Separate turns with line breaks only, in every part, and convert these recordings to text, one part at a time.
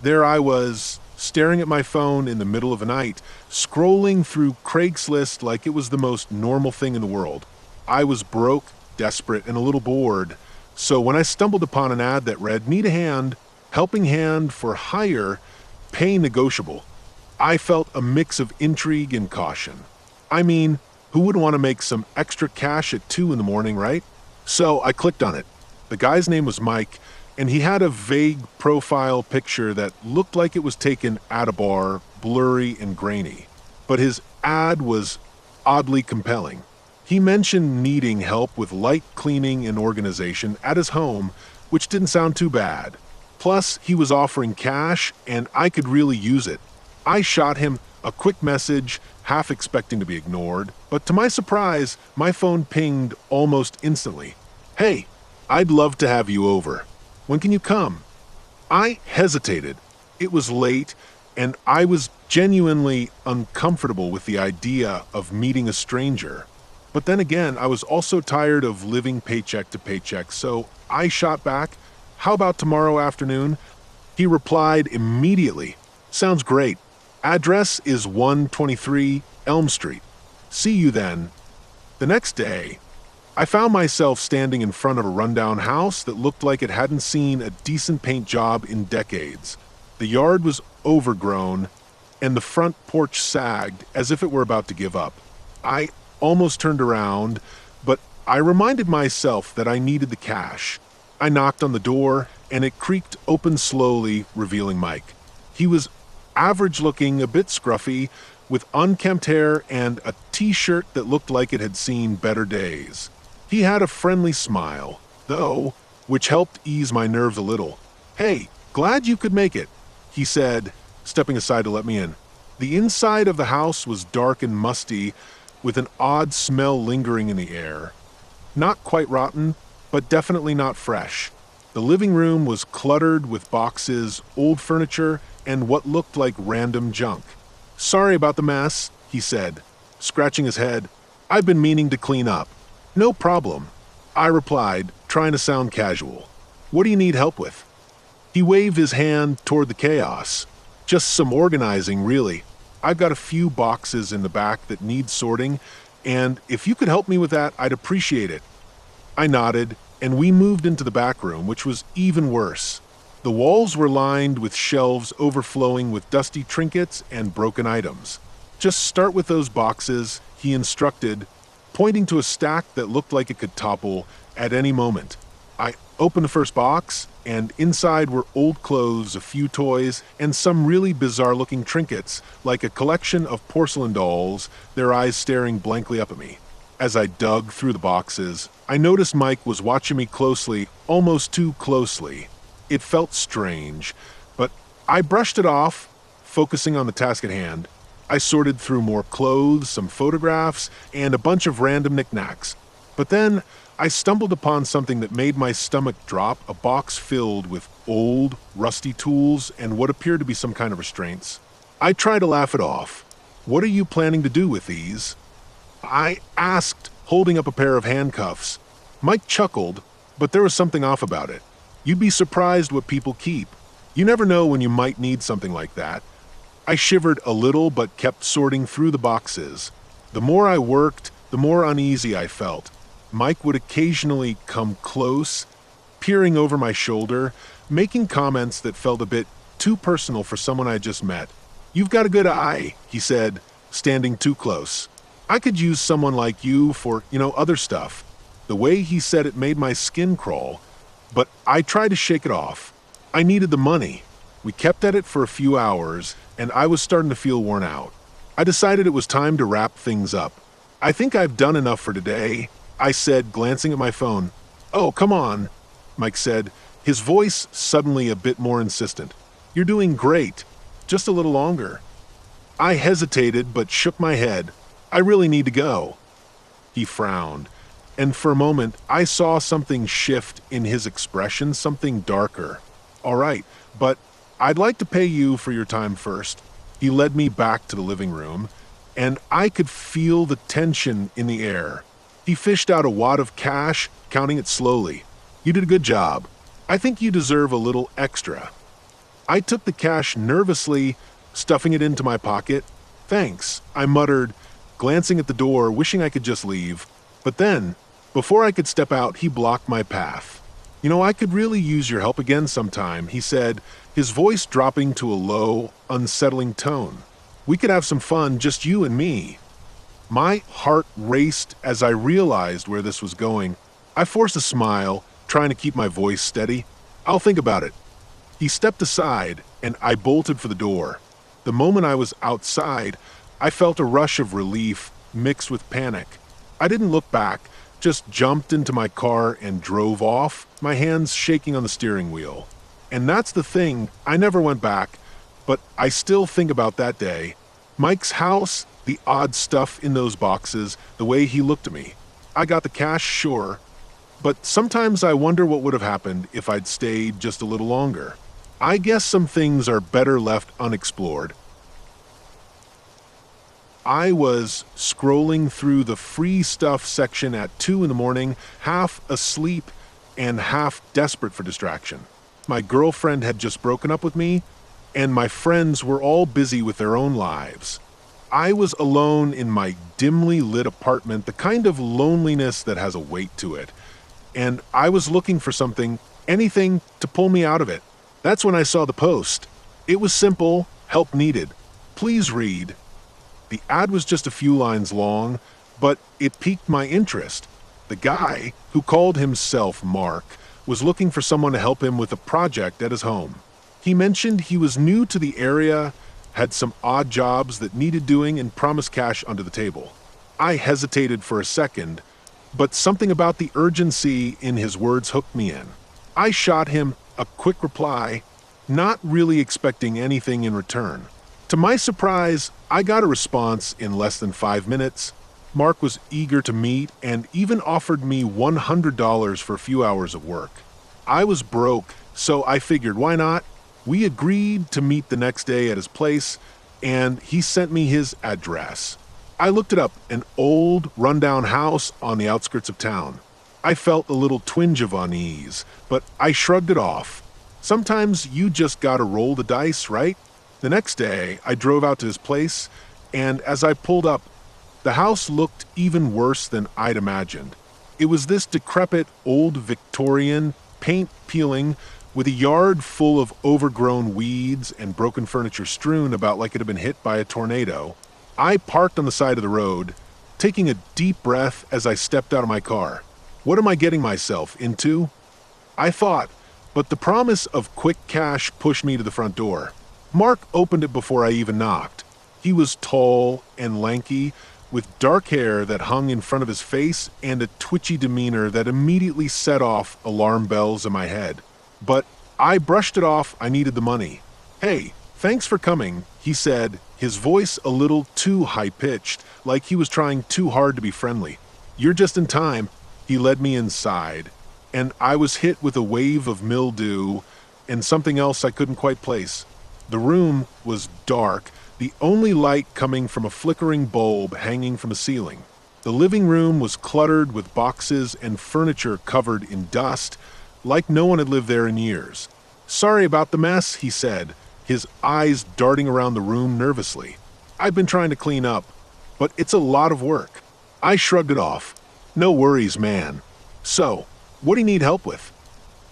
There I was, staring at my phone in the middle of the night, scrolling through Craigslist like it was the most normal thing in the world. I was broke, desperate, and a little bored. So when I stumbled upon an ad that read, "Need a hand, helping hand for hire, pay negotiable," I felt a mix of intrigue and caution. I mean, who wouldn't want to make some extra cash at 2 in the morning, right? So I clicked on it. The guy's name was Mike, and he had a vague profile picture that looked like it was taken at a bar, blurry and grainy. But his ad was oddly compelling. He mentioned needing help with light cleaning and organization at his home, which didn't sound too bad. Plus, he was offering cash, and I could really use it. I shot him a quick message, half expecting to be ignored, but to my surprise, my phone pinged almost instantly. "Hey, I'd love to have you over. When can you come?" I hesitated. It was late, and I was genuinely uncomfortable with the idea of meeting a stranger. But then again, I was also tired of living paycheck to paycheck, so I shot back, "How about tomorrow afternoon?" He replied immediately, "Sounds great. Address is 123 Elm Street. See you then." The next day, I found myself standing in front of a rundown house that looked like it hadn't seen a decent paint job in decades. The yard was overgrown, and the front porch sagged as if it were about to give up. I almost turned around, but I reminded myself that I needed the cash. I knocked on the door, and it creaked open slowly, revealing Mike. He was average-looking, a bit scruffy, with unkempt hair and a t-shirt that looked like it had seen better days. He had a friendly smile, though, which helped ease my nerves a little. "Hey, glad you could make it," he said, stepping aside to let me in. The inside of the house was dark and musty, with an odd smell lingering in the air. Not quite rotten, but definitely not fresh. The living room was cluttered with boxes, old furniture, and what looked like random junk. "Sorry about the mess," he said, scratching his head. "I've been meaning to clean up." "No problem," I replied, trying to sound casual. "What do you need help with?" He waved his hand toward the chaos. "Just some organizing, really. I've got a few boxes in the back that need sorting, and if you could help me with that, I'd appreciate it." I nodded, and we moved into the back room, which was even worse. The walls were lined with shelves overflowing with dusty trinkets and broken items. "Just start with those boxes," he instructed, pointing to a stack that looked like it could topple at any moment. I opened the first box, and inside were old clothes, a few toys, and some really bizarre-looking trinkets, like a collection of porcelain dolls, their eyes staring blankly up at me. As I dug through the boxes, I noticed Mike was watching me closely, almost too closely. It felt strange, but I brushed it off, focusing on the task at hand. I sorted through more clothes, some photographs, and a bunch of random knickknacks. But then I stumbled upon something that made my stomach drop, a box filled with old, rusty tools and what appeared to be some kind of restraints. I tried to laugh it off. "What are you planning to do with these?" I asked, holding up a pair of handcuffs. Mike chuckled, but there was something off about it. "You'd be surprised what people keep. You never know when you might need something like that." I shivered a little but kept sorting through the boxes. The more I worked, the more uneasy I felt. Mike would occasionally come close, peering over my shoulder, making comments that felt a bit too personal for someone I just met. "You've got a good eye," he said, standing too close. "I could use someone like you for, other stuff." The way he said it made my skin crawl, but I tried to shake it off. I needed the money. We kept at it for a few hours, and I was starting to feel worn out. I decided it was time to wrap things up. "I think I've done enough for today," I said, glancing at my phone. "Oh, come on," Mike said, his voice suddenly a bit more insistent. "You're doing great. Just a little longer." I hesitated but shook my head. "I really need to go." He frowned, and for a moment I saw something shift in his expression, something darker. "All right, but I'd like to pay you for your time first." He led me back to the living room, and I could feel the tension in the air. He fished out a wad of cash, counting it slowly. "You did a good job. I think you deserve a little extra." I took the cash nervously, stuffing it into my pocket. "Thanks," I muttered, glancing at the door, wishing I could just leave. But then, before I could step out, he blocked my path. I could really use your help again sometime," he said, his voice dropping to a low, unsettling tone. "We could have some fun, just you and me." My heart raced as I realized where this was going. I forced a smile, trying to keep my voice steady. "I'll think about it." He stepped aside, and I bolted for the door. The moment I was outside, I felt a rush of relief mixed with panic. I didn't look back, just jumped into my car and drove off, my hands shaking on the steering wheel. And that's the thing, I never went back, but I still think about that day. Mike's house, the odd stuff in those boxes, the way he looked at me. I got the cash, sure, but sometimes I wonder what would have happened if I'd stayed just a little longer. I guess some things are better left unexplored. I was scrolling through the free stuff section at 2 in the morning, half asleep and half desperate for distraction. My girlfriend had just broken up with me, and my friends were all busy with their own lives. I was alone in my dimly lit apartment, the kind of loneliness that has a weight to it. And I was looking for something, anything, to pull me out of it. That's when I saw the post. It was simple, help needed. Please read. The ad was just a few lines long, but it piqued my interest. The guy, who called himself Mark, was looking for someone to help him with a project at his home. He mentioned he was new to the area, had some odd jobs that needed doing, and promised cash under the table. I hesitated for a second, but something about the urgency in his words hooked me in. I shot him a quick reply, not really expecting anything in return. To my surprise, I got a response in less than 5 minutes. Mark was eager to meet and even offered me $100 for a few hours of work. I was broke, so I figured, why not? We agreed to meet the next day at his place, and he sent me his address. I looked it up, an old, rundown house on the outskirts of town. I felt a little twinge of unease, but I shrugged it off. Sometimes you just gotta roll the dice, right? The next day, I drove out to his place, and as I pulled up, the house looked even worse than I'd imagined. It was this decrepit, old Victorian, paint peeling, with a yard full of overgrown weeds and broken furniture strewn about like it had been hit by a tornado. I parked on the side of the road, taking a deep breath as I stepped out of my car. What am I getting myself into? I thought, but the promise of quick cash pushed me to the front door. Mark opened it before I even knocked. He was tall and lanky, with dark hair that hung in front of his face and a twitchy demeanor that immediately set off alarm bells in my head. But I brushed it off. I needed the money. "Hey, thanks for coming," he said, his voice a little too high-pitched, like he was trying too hard to be friendly. "You're just in time." He led me inside, and I was hit with a wave of mildew and something else I couldn't quite place. The room was dark, the only light coming from a flickering bulb hanging from the ceiling. The living room was cluttered with boxes and furniture covered in dust, like no one had lived there in years. "Sorry about the mess," he said, his eyes darting around the room nervously. "I've been trying to clean up, but it's a lot of work." I shrugged it off. "No worries, man. So, what do you need help with?"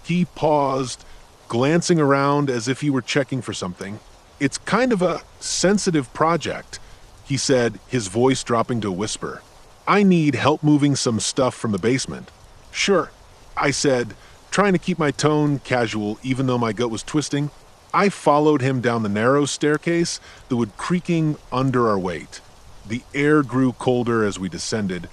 He paused, glancing around as if he were checking for something. "It's kind of a sensitive project," he said, his voice dropping to a whisper. "I need help moving some stuff from the basement." "Sure," I said, trying to keep my tone casual even though my gut was twisting. I followed him down the narrow staircase, the wood creaking under our weight. The air grew colder as we descended,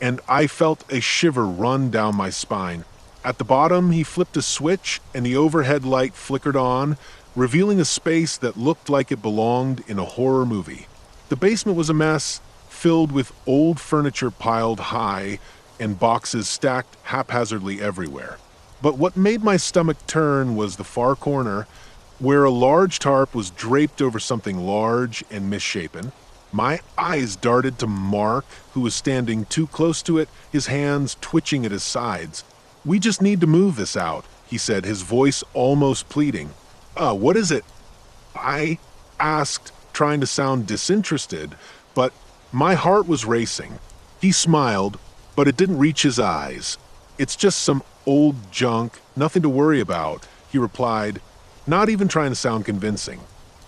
and I felt a shiver run down my spine. At the bottom, he flipped a switch, and the overhead light flickered on, revealing a space that looked like it belonged in a horror movie. The basement was a mess, filled with old furniture piled high and boxes stacked haphazardly everywhere. But what made my stomach turn was the far corner, where a large tarp was draped over something large and misshapen. My eyes darted to Mark, who was standing too close to it, his hands twitching at his sides. "We just need to move this out," he said, his voice almost pleading. What is it?" I asked, trying to sound disinterested, but my heart was racing. He smiled, but it didn't reach his eyes. "It's just some old junk, nothing to worry about," he replied, not even trying to sound convincing.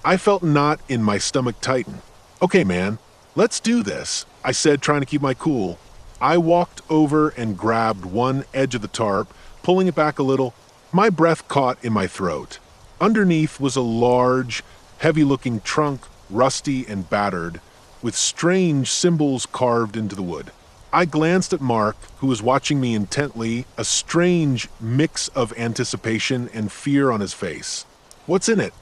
I felt a knot in my stomach tighten. "Okay, man, let's do this," I said, trying to keep my cool. I walked over and grabbed one edge of the tarp, pulling it back a little. My breath caught in my throat. Underneath was a large, heavy-looking trunk, rusty and battered, with strange symbols carved into the wood. I glanced at Mark, who was watching me intently, a strange mix of anticipation and fear on his face. "What's in it?"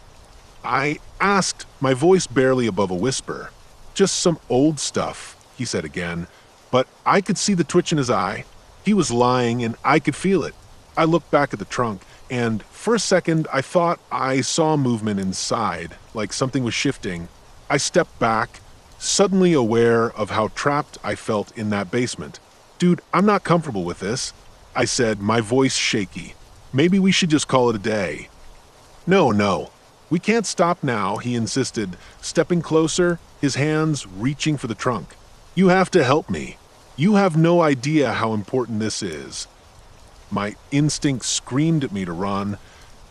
I asked, my voice barely above a whisper. "Just some old stuff," he said again, but I could see the twitch in his eye. He was lying, and I could feel it. I looked back at the trunk, and for a second I thought I saw movement inside, like something was shifting. I stepped back, suddenly aware of how trapped I felt in that basement. "Dude, I'm not comfortable with this," I said, my voice shaky. "Maybe we should just call it a day." No. "We can't stop now," he insisted, stepping closer, his hands reaching for the trunk. "You have to help me. You have no idea how important this is." My instinct screamed at me to run,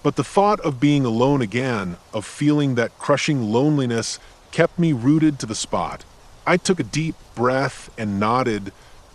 but the thought of being alone again, of feeling that crushing loneliness, kept me rooted to the spot. I took a deep breath and nodded,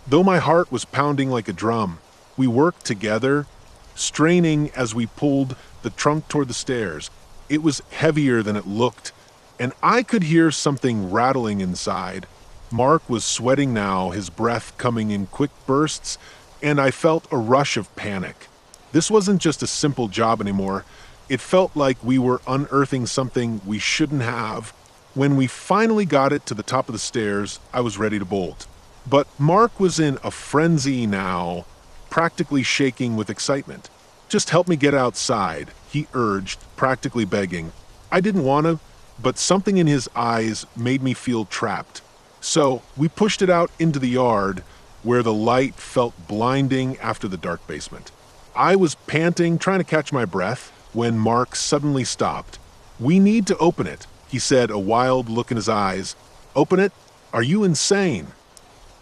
though my heart was pounding like a drum. We worked together, straining as we pulled the trunk toward the stairs. It was heavier than it looked, and I could hear something rattling inside. Mark was sweating now, his breath coming in quick bursts, and I felt a rush of panic. This wasn't just a simple job anymore. It felt like we were unearthing something we shouldn't have. When we finally got it to the top of the stairs, I was ready to bolt. But Mark was in a frenzy now, practically shaking with excitement. "Just help me get outside," he urged, practically begging. I didn't want to, but something in his eyes made me feel trapped. So we pushed it out into the yard, where the light felt blinding after the dark basement. I was panting, trying to catch my breath, when Mark suddenly stopped. "We need to open it," he said, a wild look in his eyes. "Open it? Are you insane?"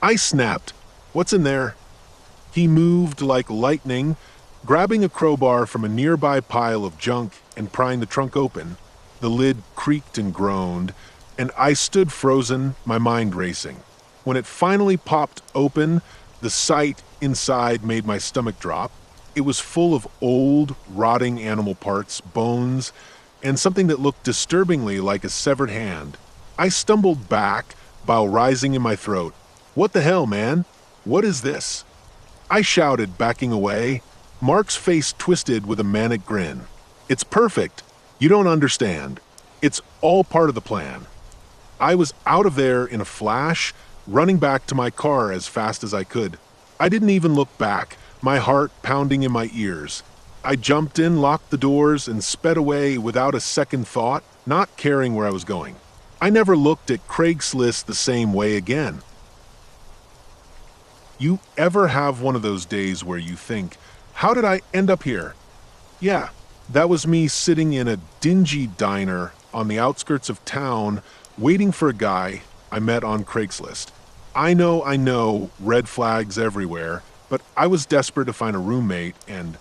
I snapped. "What's in there?" He moved like lightning, grabbing a crowbar from a nearby pile of junk and prying the trunk open. The lid creaked and groaned, and I stood frozen, my mind racing. When it finally popped open, the sight inside made my stomach drop. It was full of old, rotting animal parts, bones, and something that looked disturbingly like a severed hand. I stumbled back, bile rising in my throat. "What the hell, man? What is this?" I shouted, backing away. Mark's face twisted with a manic grin. "It's perfect. You don't understand. It's all part of the plan." I was out of there in a flash, running back to my car as fast as I could. I didn't even look back, my heart pounding in my ears. I jumped in, locked the doors, and sped away without a second thought, not caring where I was going. I never looked at Craigslist the same way again. You ever have one of those days where you think, "How did I end up here?" Yeah, that was me sitting in a dingy diner on the outskirts of town, waiting for a guy I met on Craigslist. I know, red flags everywhere, but I was desperate to find a roommate, and,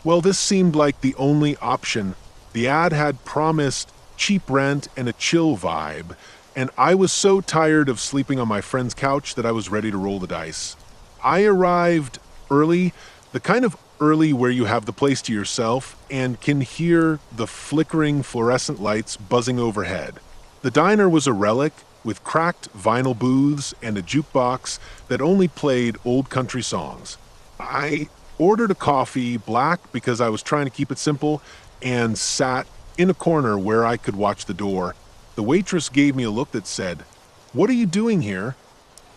well, this seemed like the only option. The ad had promised cheap rent and a chill vibe, and I was so tired of sleeping on my friend's couch that I was ready to roll the dice. I arrived early, the kind of early where you have the place to yourself and can hear the flickering fluorescent lights buzzing overhead. The diner was a relic, with cracked vinyl booths and a jukebox that only played old country songs. I ordered a coffee, black because I was trying to keep it simple, and sat in a corner where I could watch the door. The waitress gave me a look that said, "What are you doing here?"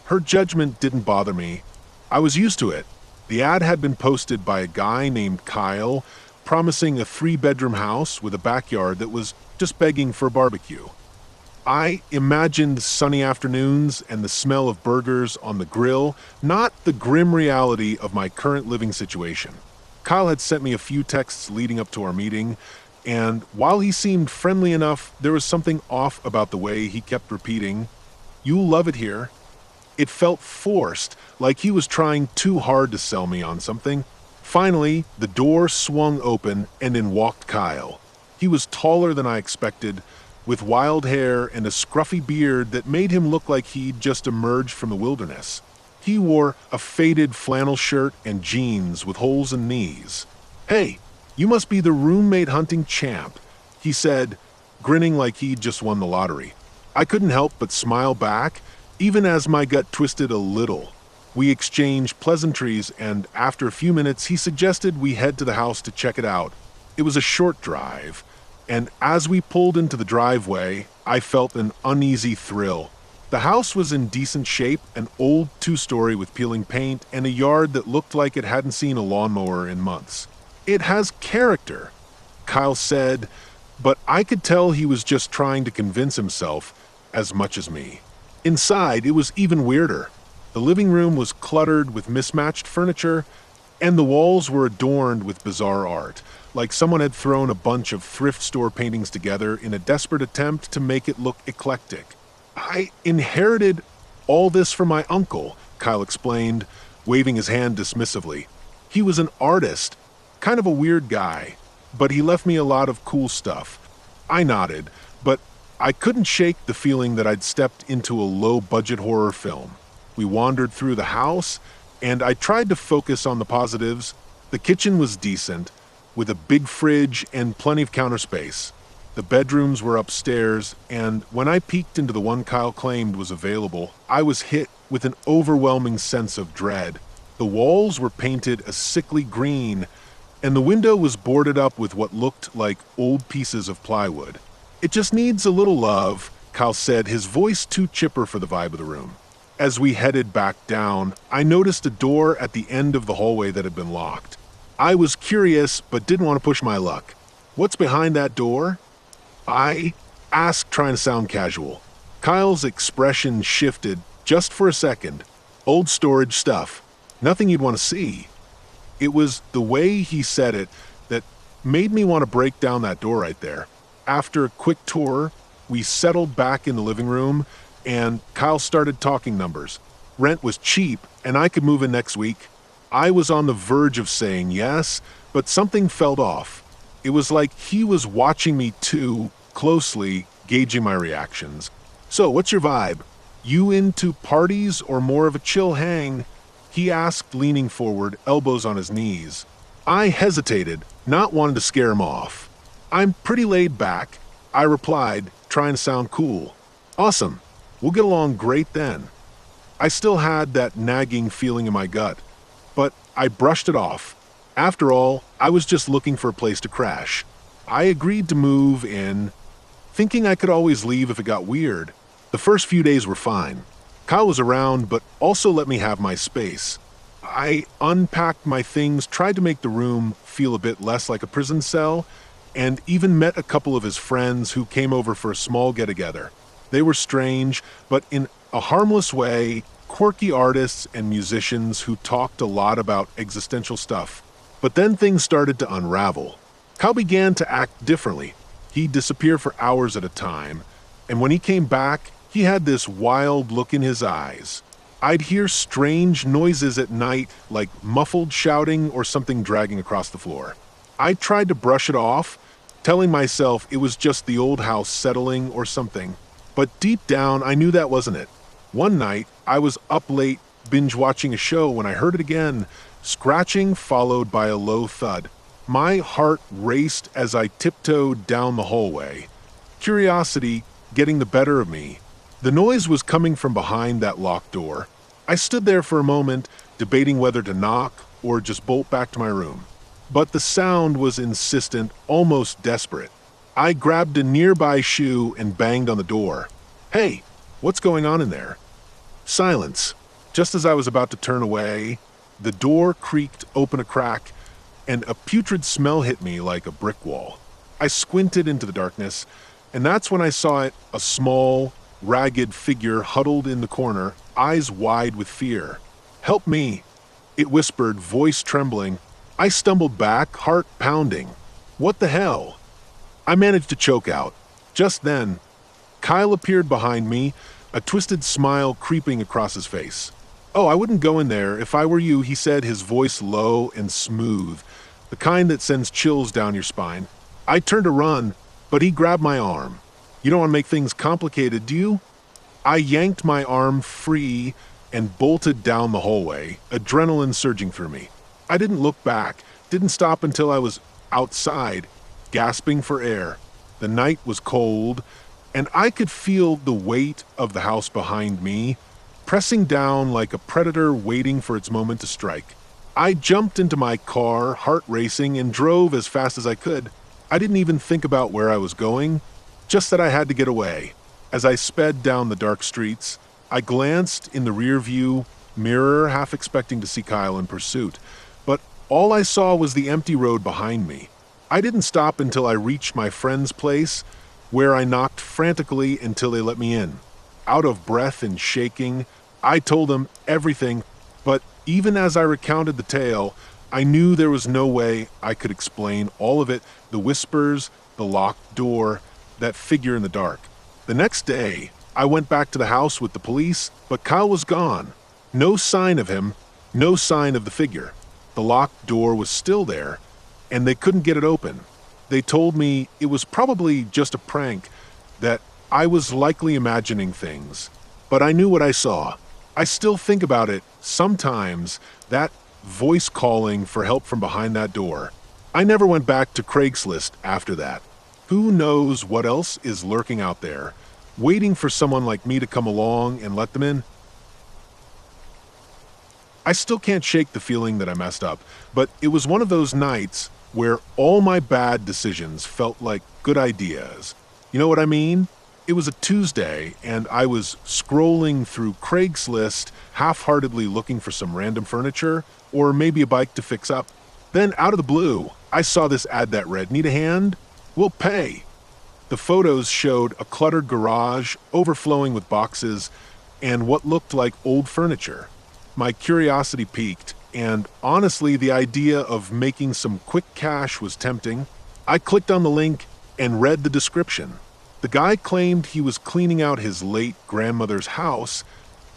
Her judgment didn't bother me. I was used to it. The ad had been posted by a guy named Kyle, promising a 3-bedroom house with a backyard that was just begging for a barbecue. I imagined sunny afternoons and the smell of burgers on the grill, not the grim reality of my current living situation. Kyle had sent me a few texts leading up to our meeting, and while he seemed friendly enough, there was something off about the way he kept repeating, "You'll love it here." It felt forced, like he was trying too hard to sell me on something. Finally, the door swung open and in walked Kyle. He was taller than I expected, with wild hair and a scruffy beard that made him look like he'd just emerged from the wilderness. He wore a faded flannel shirt and jeans with holes in knees. "Hey, you must be the roommate hunting champ," he said, grinning like he'd just won the lottery. I couldn't help but smile back, even as my gut twisted a little. We exchanged pleasantries, and after a few minutes, he suggested we head to the house to check it out. It was a short drive, and as we pulled into the driveway, I felt an uneasy thrill. The house was in decent shape, an old two-story with peeling paint, and a yard that looked like it hadn't seen a lawnmower in months. "It has character," Kyle said, but I could tell he was just trying to convince himself as much as me. Inside, it was even weirder. The living room was cluttered with mismatched furniture, and the walls were adorned with bizarre art, like someone had thrown a bunch of thrift store paintings together in a desperate attempt to make it look eclectic. "I inherited all this from my uncle," Kyle explained, waving his hand dismissively. "He was an artist, kind of a weird guy, but he left me a lot of cool stuff." I nodded, but I couldn't shake the feeling that I'd stepped into a low-budget horror film. We wandered through the house, and I tried to focus on the positives. The kitchen was decent, with a big fridge and plenty of counter space. The bedrooms were upstairs, and when I peeked into the one Kyle claimed was available, I was hit with an overwhelming sense of dread. The walls were painted a sickly green, and the window was boarded up with what looked like old pieces of plywood. "It just needs a little love," Kyle said, his voice too chipper for the vibe of the room. As we headed back down, I noticed a door at the end of the hallway that had been locked. I was curious, but didn't want to push my luck. "What's behind that door?" I asked, trying to sound casual. Kyle's expression shifted just for a second. "Old storage stuff. Nothing you'd want to see." It was the way he said it that made me want to break down that door right there. After a quick tour, we settled back in the living room, and Kyle started talking numbers. Rent was cheap, and I could move in next week. I was on the verge of saying yes, but something felt off. It was like he was watching me too closely, gauging my reactions. "So, what's your vibe? You into parties or more of a chill hang?" he asked, leaning forward, elbows on his knees. I hesitated, not wanting to scare him off. "I'm pretty laid back," I replied, trying to sound cool. "Awesome. We'll get along great then." I still had that nagging feeling in my gut, but I brushed it off. After all, I was just looking for a place to crash. I agreed to move in, thinking I could always leave if it got weird. The first few days were fine. Kyle was around, but also let me have my space. I unpacked my things, tried to make the room feel a bit less like a prison cell, and even met a couple of his friends who came over for a small get-together. They were strange, but in a harmless way, quirky artists and musicians who talked a lot about existential stuff. But then things started to unravel. Kyle began to act differently. He'd disappear for hours at a time, and when he came back, he had this wild look in his eyes. I'd hear strange noises at night, like muffled shouting or something dragging across the floor. I tried to brush it off, telling myself it was just the old house settling or something. But deep down, I knew that wasn't it. One night, I was up late, binge-watching a show when I heard it again, scratching followed by a low thud. My heart raced as I tiptoed down the hallway, curiosity getting the better of me. The noise was coming from behind that locked door. I stood there for a moment, debating whether to knock or just bolt back to my room. But the sound was insistent, almost desperate. I grabbed a nearby shoe and banged on the door. "Hey, what's going on in there?" Silence. Just as I was about to turn away, the door creaked open a crack, and a putrid smell hit me like a brick wall. I squinted into the darkness, and that's when I saw it, a small, ragged figure huddled in the corner, eyes wide with fear. "Help me," it whispered, voice trembling. I stumbled back, heart pounding. What the hell? I managed to choke out. Just then, Kyle appeared behind me, a twisted smile creeping across his face. "Oh, I wouldn't go in there. If I were you," he said, his voice low and smooth, the kind that sends chills down your spine. I turned to run, but he grabbed my arm. "You don't want to make things complicated, do you?" I yanked my arm free and bolted down the hallway, adrenaline surging through me. I didn't look back, didn't stop until I was outside, gasping for air. The night was cold, and I could feel the weight of the house behind me, pressing down like a predator waiting for its moment to strike. I jumped into my car, heart racing, and drove as fast as I could. I didn't even think about where I was going, just that I had to get away. As I sped down the dark streets, I glanced in the rearview mirror, half expecting to see Kyle in pursuit, but all I saw was the empty road behind me. I didn't stop until I reached my friend's place, where I knocked frantically until they let me in. Out of breath and shaking, I told them everything, but even as I recounted the tale, I knew there was no way I could explain all of it, the whispers, the locked door, that figure in the dark. The next day, I went back to the house with the police, but Kyle was gone. No sign of him, no sign of the figure. The locked door was still there, and they couldn't get it open. They told me it was probably just a prank, that I was likely imagining things. But I knew what I saw. I still think about it sometimes, that voice calling for help from behind that door. I never went back to Craigslist after that. Who knows what else is lurking out there, waiting for someone like me to come along and let them in? I still can't shake the feeling that I messed up, but it was one of those nights where all my bad decisions felt like good ideas. You know what I mean? It was a Tuesday, and I was scrolling through Craigslist, half-heartedly looking for some random furniture, or maybe a bike to fix up. Then, out of the blue, I saw this ad that read, "Need a hand? We'll pay." The photos showed a cluttered garage, overflowing with boxes, and what looked like old furniture. My curiosity piqued, and honestly, the idea of making some quick cash was tempting. I clicked on the link and read the description. The guy claimed he was cleaning out his late grandmother's house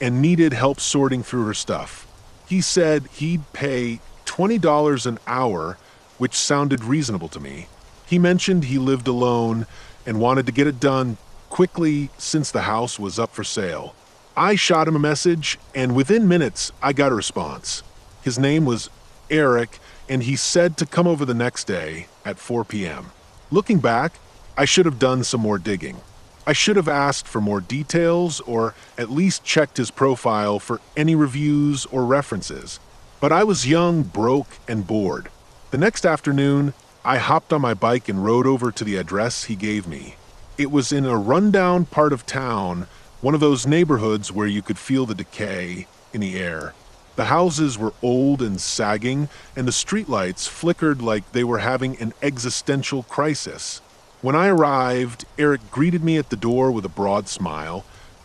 and needed help sorting through her stuff. He said he'd pay $20 an hour, which sounded reasonable to me. He mentioned he lived alone and wanted to get it done quickly since the house was up for sale. I shot him a message, and within minutes, I got a response. His name was Eric, and he said to come over the next day at 4 p.m. Looking back, I should have done some more digging. I should have asked for more details or at least checked his profile for any reviews or references. But I was young, broke, and bored. The next afternoon, I hopped on my bike and rode over to the address he gave me. It was in a rundown part of town, one of those neighborhoods where you could feel the decay in the air. The houses were old and sagging, and the streetlights flickered like they were having an existential crisis. When I arrived, Eric greeted me at the door with a broad smile,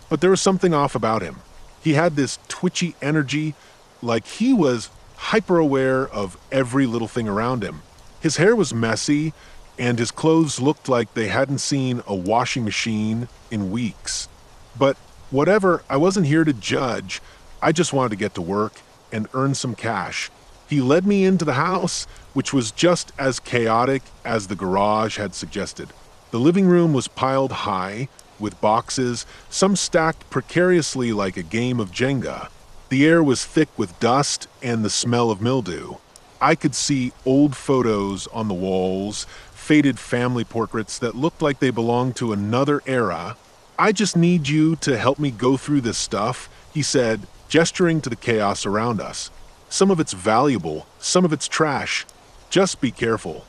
but there was something off about him. He had this twitchy energy, like he was hyper-aware of every little thing around him. His hair was messy, and his clothes looked like they hadn't seen a washing machine in weeks. But whatever, I wasn't here to judge. I just wanted to get to work and earn some cash. He led me into the house, which was just as chaotic as the garage had suggested. The living room was piled high, with boxes, some stacked precariously like a game of Jenga. The air was thick with dust and the smell of mildew. I could see old photos on the walls, faded family portraits that looked like they belonged to another era. "I just need you to help me go through this stuff," he said, gesturing to the chaos around us. "Some of it's valuable, some of it's trash. Just be careful."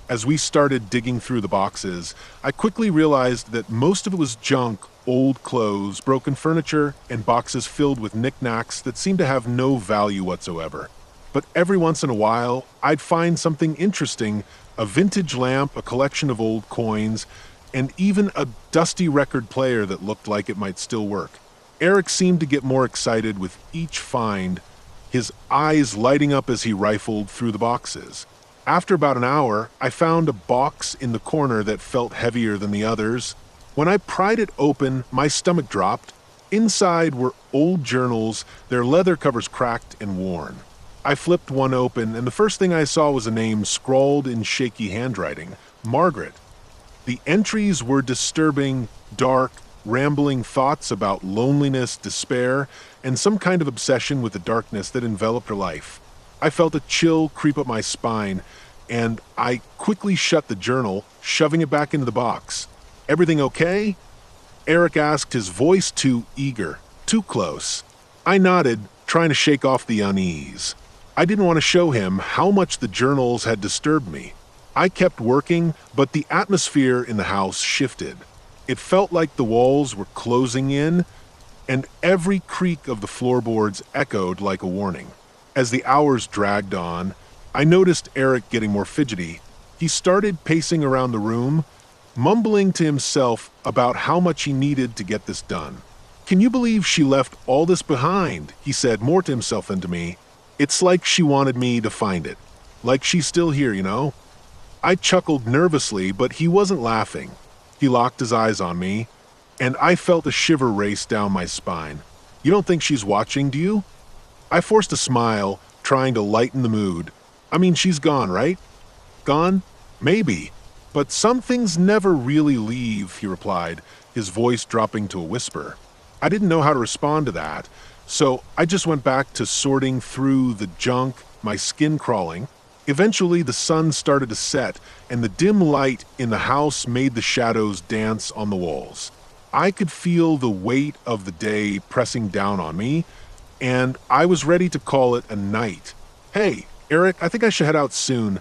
As we started digging through the boxes, I quickly realized that most of it was junk, old clothes, broken furniture, and boxes filled with knickknacks that seemed to have no value whatsoever. But every once in a while, I'd find something interesting, a vintage lamp, a collection of old coins, and even a dusty record player that looked like it might still work. Eric seemed to get more excited with each find, his eyes lighting up as he rifled through the boxes. After about an hour, I found a box in the corner that felt heavier than the others. When I pried it open, my stomach dropped. Inside were old journals, their leather covers cracked and worn. I flipped one open, and the first thing I saw was a name scrawled in shaky handwriting: Margaret. The entries were disturbing, dark, rambling thoughts about loneliness, despair, and some kind of obsession with the darkness that enveloped her life. I felt a chill creep up my spine, and I quickly shut the journal, shoving it back into the box. "Everything okay?" Eric asked, his voice too eager, too close. I nodded, trying to shake off the unease. I didn't want to show him how much the journals had disturbed me. I kept working, but the atmosphere in the house shifted. It felt like the walls were closing in, and every creak of the floorboards echoed like a warning. As the hours dragged on, I noticed Eric getting more fidgety. He started pacing around the room, mumbling to himself about how much he needed to get this done. "Can you believe she left all this behind?" he said, more to himself than to me. "It's like she wanted me to find it. Like she's still here, you know?" I chuckled nervously, but he wasn't laughing. He locked his eyes on me, and I felt a shiver race down my spine. "You don't think she's watching, do you?" I forced a smile, trying to lighten the mood. "I mean, she's gone, right?" "Gone? Maybe. But some things never really leave," he replied, his voice dropping to a whisper. I didn't know how to respond to that, so I just went back to sorting through the junk, my skin crawling. Eventually, the sun started to set, and the dim light in the house made the shadows dance on the walls. I could feel the weight of the day pressing down on me, and I was ready to call it a night. "Hey, Eric, I think I should head out soon,"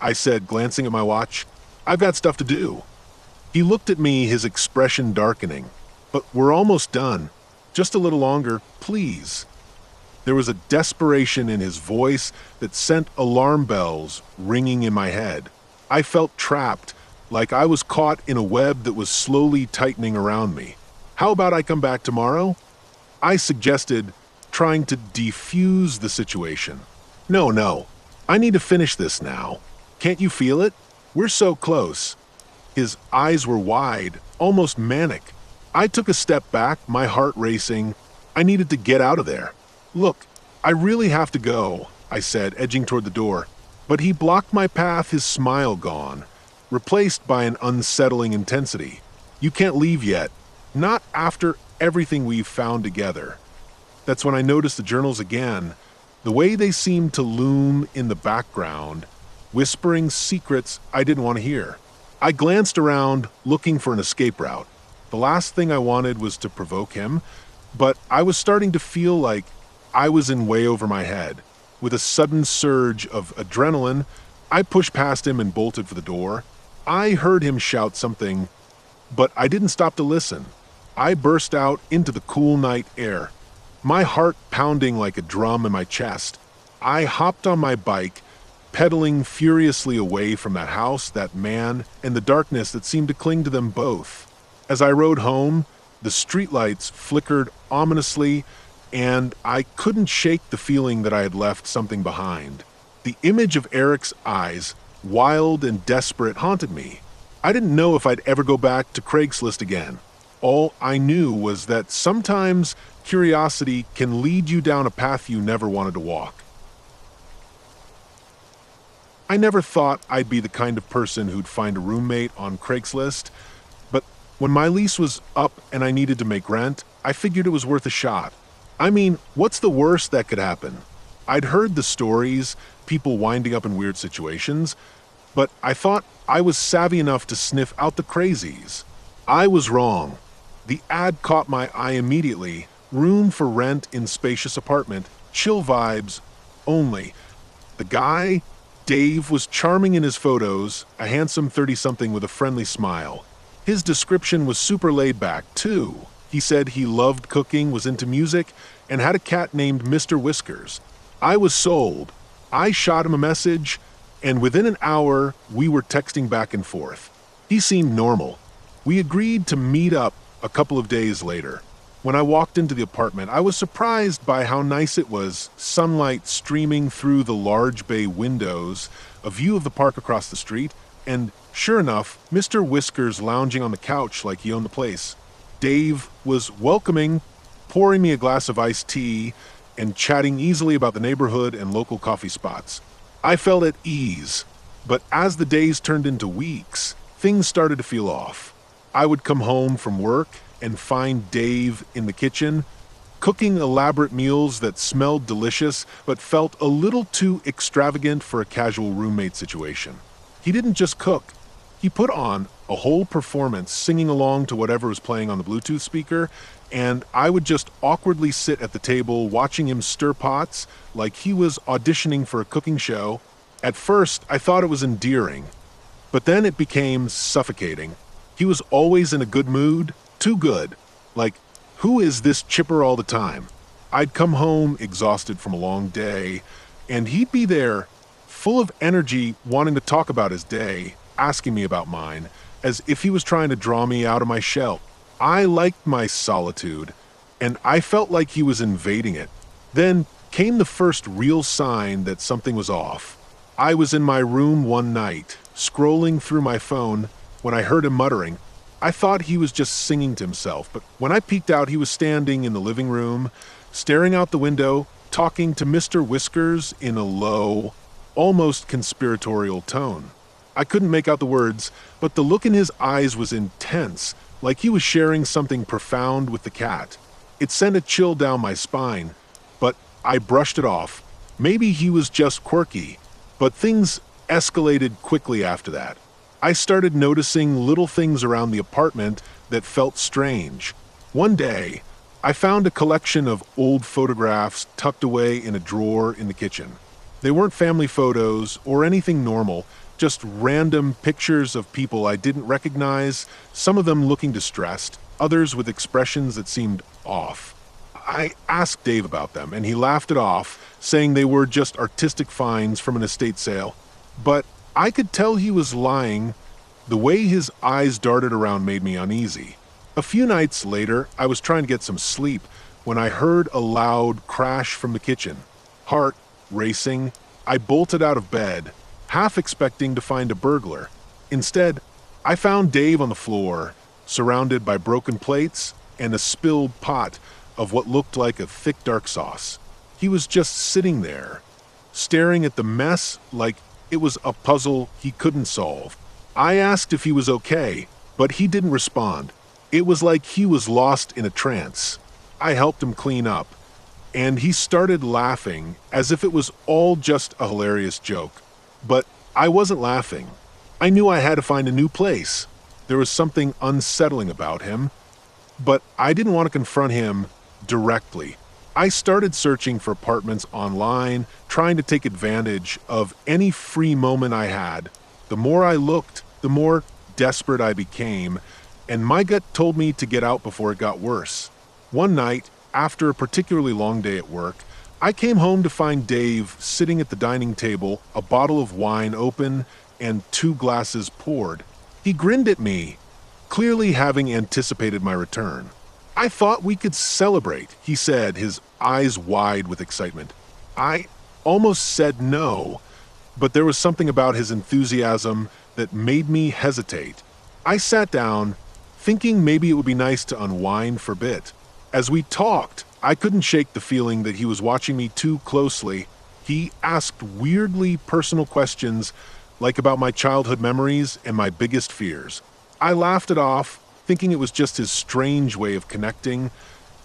I said, glancing at my watch. "I've got stuff to do." He looked at me, his expression darkening. "But we're almost done. Just a little longer, please." There was a desperation in his voice that sent alarm bells ringing in my head. I felt trapped, like I was caught in a web that was slowly tightening around me. "How about I come back tomorrow?" I suggested, trying to defuse the situation. No. I need to finish this now. Can't you feel it? We're so close." His eyes were wide, almost manic. I took a step back, my heart racing. I needed to get out of there. "Look, I really have to go," I said, edging toward the door. But he blocked my path, his smile gone, replaced by an unsettling intensity. "You can't leave yet. Not after everything we've found together." That's when I noticed the journals again, the way they seemed to loom in the background, whispering secrets I didn't want to hear. I glanced around, looking for an escape route. The last thing I wanted was to provoke him, but I was starting to feel like I was in way over my head. With a sudden surge of adrenaline, I pushed past him and bolted for the door. I heard him shout something, but I didn't stop to listen. I burst out into the cool night air, my heart pounding like a drum in my chest. I hopped on my bike, pedaling furiously away from that house, that man, and the darkness that seemed to cling to them both. As I rode home, the streetlights flickered ominously, and I couldn't shake the feeling that I had left something behind. The image of Eric's eyes, wild and desperate, haunted me. I didn't know if I'd ever go back to Craigslist again. All I knew was that sometimes curiosity can lead you down a path you never wanted to walk. I never thought I'd be the kind of person who'd find a roommate on Craigslist, but when my lease was up and I needed to make rent, I figured it was worth a shot. I mean, what's the worst that could happen? I'd heard the stories, people winding up in weird situations, but I thought I was savvy enough to sniff out the crazies. I was wrong. The ad caught my eye immediately. Room for rent in spacious apartment, chill vibes only. The guy, Dave, was charming in his photos, a handsome 30-something with a friendly smile. His description was super laid back, too. He said he loved cooking, was into music, and had a cat named Mr. Whiskers. I was sold. I shot him a message, and within an hour, we were texting back and forth. He seemed normal. We agreed to meet up a couple of days later. When I walked into the apartment, I was surprised by how nice it was, sunlight streaming through the large bay windows, a view of the park across the street, and sure enough, Mr. Whiskers lounging on the couch like he owned the place. Dave was welcoming, pouring me a glass of iced tea, and chatting easily about the neighborhood and local coffee spots. I felt at ease, but as the days turned into weeks, things started to feel off. I would come home from work and find Dave in the kitchen, cooking elaborate meals that smelled delicious but felt a little too extravagant for a casual roommate situation. He didn't just cook. He put on a whole performance singing along to whatever was playing on the Bluetooth speaker, and I would just awkwardly sit at the table watching him stir pots like he was auditioning for a cooking show. At first, I thought it was endearing, but then it became suffocating. He was always in a good mood, too good. Like, who is this chipper all the time? I'd come home exhausted from a long day, and he'd be there, full of energy, wanting to talk about his day, asking me about mine, as if he was trying to draw me out of my shell. I liked my solitude, and I felt like he was invading it. Then came the first real sign that something was off. I was in my room one night, scrolling through my phone, when I heard him muttering. I thought he was just singing to himself, but when I peeked out, he was standing in the living room, staring out the window, talking to Mr. Whiskers in a low, almost conspiratorial tone. I couldn't make out the words, but the look in his eyes was intense, like he was sharing something profound with the cat. It sent a chill down my spine, but I brushed it off. Maybe he was just quirky, but things escalated quickly after that. I started noticing little things around the apartment that felt strange. One day, I found a collection of old photographs tucked away in a drawer in the kitchen. They weren't family photos or anything normal, just random pictures of people I didn't recognize, some of them looking distressed, others with expressions that seemed off. I asked Dave about them, and he laughed it off, saying they were just artistic finds from an estate sale. But I could tell he was lying. The way his eyes darted around made me uneasy. A few nights later, I was trying to get some sleep when I heard a loud crash from the kitchen. Heart racing, I bolted out of bed, half expecting to find a burglar. Instead, I found Dave on the floor, surrounded by broken plates and a spilled pot of what looked like a thick dark sauce. He was just sitting there, staring at the mess like it was a puzzle he couldn't solve. I asked if he was okay, but he didn't respond. It was like he was lost in a trance. I helped him clean up, and he started laughing as if it was all just a hilarious joke. But I wasn't laughing. I knew I had to find a new place. There was something unsettling about him, but I didn't want to confront him directly. I started searching for apartments online, trying to take advantage of any free moment I had. The more I looked, the more desperate I became, and my gut told me to get out before it got worse. One night, after a particularly long day at work, I came home to find Dave sitting at the dining table, a bottle of wine open and 2 glasses poured. He grinned at me, clearly having anticipated my return. "I thought we could celebrate," he said, his eyes wide with excitement. I almost said no, but there was something about his enthusiasm that made me hesitate. I sat down, thinking maybe it would be nice to unwind for a bit. As we talked, I couldn't shake the feeling that he was watching me too closely. He asked weirdly personal questions, like about my childhood memories and my biggest fears. I laughed it off, thinking it was just his strange way of connecting,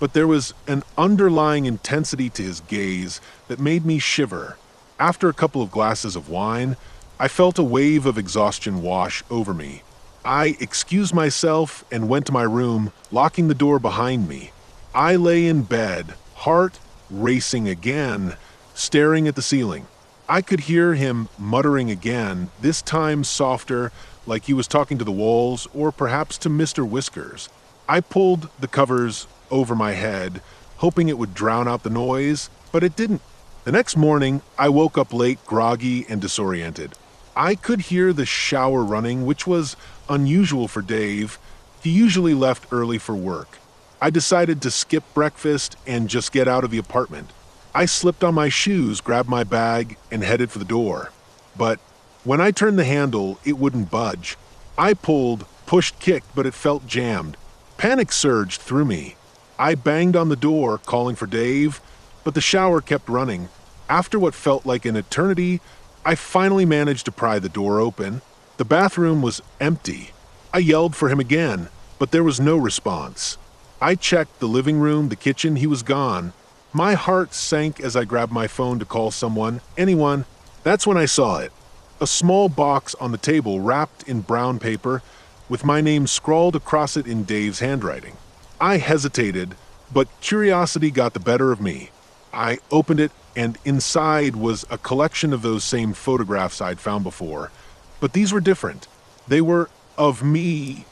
but there was an underlying intensity to his gaze that made me shiver. After a couple of glasses of wine, I felt a wave of exhaustion wash over me. I excused myself and went to my room, locking the door behind me. I lay in bed, heart racing again, staring at the ceiling. I could hear him muttering again, this time softer, like he was talking to the walls or perhaps to Mr. Whiskers. I pulled the covers over my head, hoping it would drown out the noise, but it didn't. The next morning, I woke up late, groggy and disoriented. I could hear the shower running, which was unusual for Dave. He usually left early for work. I decided to skip breakfast and just get out of the apartment. I slipped on my shoes, grabbed my bag, and headed for the door. But when I turned the handle, it wouldn't budge. I pulled, pushed, kicked, but it felt jammed. Panic surged through me. I banged on the door, calling for Dave, but the shower kept running. After what felt like an eternity, I finally managed to pry the door open. The bathroom was empty. I yelled for him again, but there was no response. I checked the living room, the kitchen, he was gone. My heart sank as I grabbed my phone to call someone, anyone. That's when I saw it. A small box on the table wrapped in brown paper with my name scrawled across it in Dave's handwriting. I hesitated, but curiosity got the better of me. I opened it, and inside was a collection of those same photographs I'd found before. But these were different. They were of me.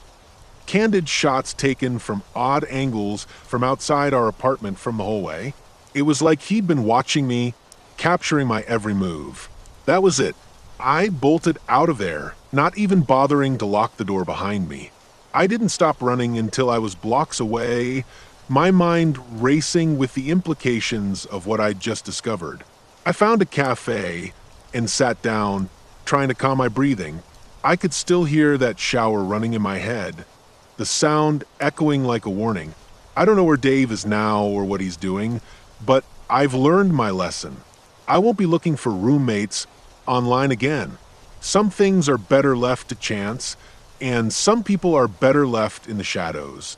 Candid shots taken from odd angles from outside our apartment from the hallway. It was like he'd been watching me, capturing my every move. That was it. I bolted out of there, not even bothering to lock the door behind me. I didn't stop running until I was blocks away, my mind racing with the implications of what I'd just discovered. I found a cafe and sat down, trying to calm my breathing. I could still hear that shower running in my head, the sound echoing like a warning. I don't know where Dave is now or what he's doing, but I've learned my lesson. I won't be looking for roommates online again. Some things are better left to chance, and some people are better left in the shadows.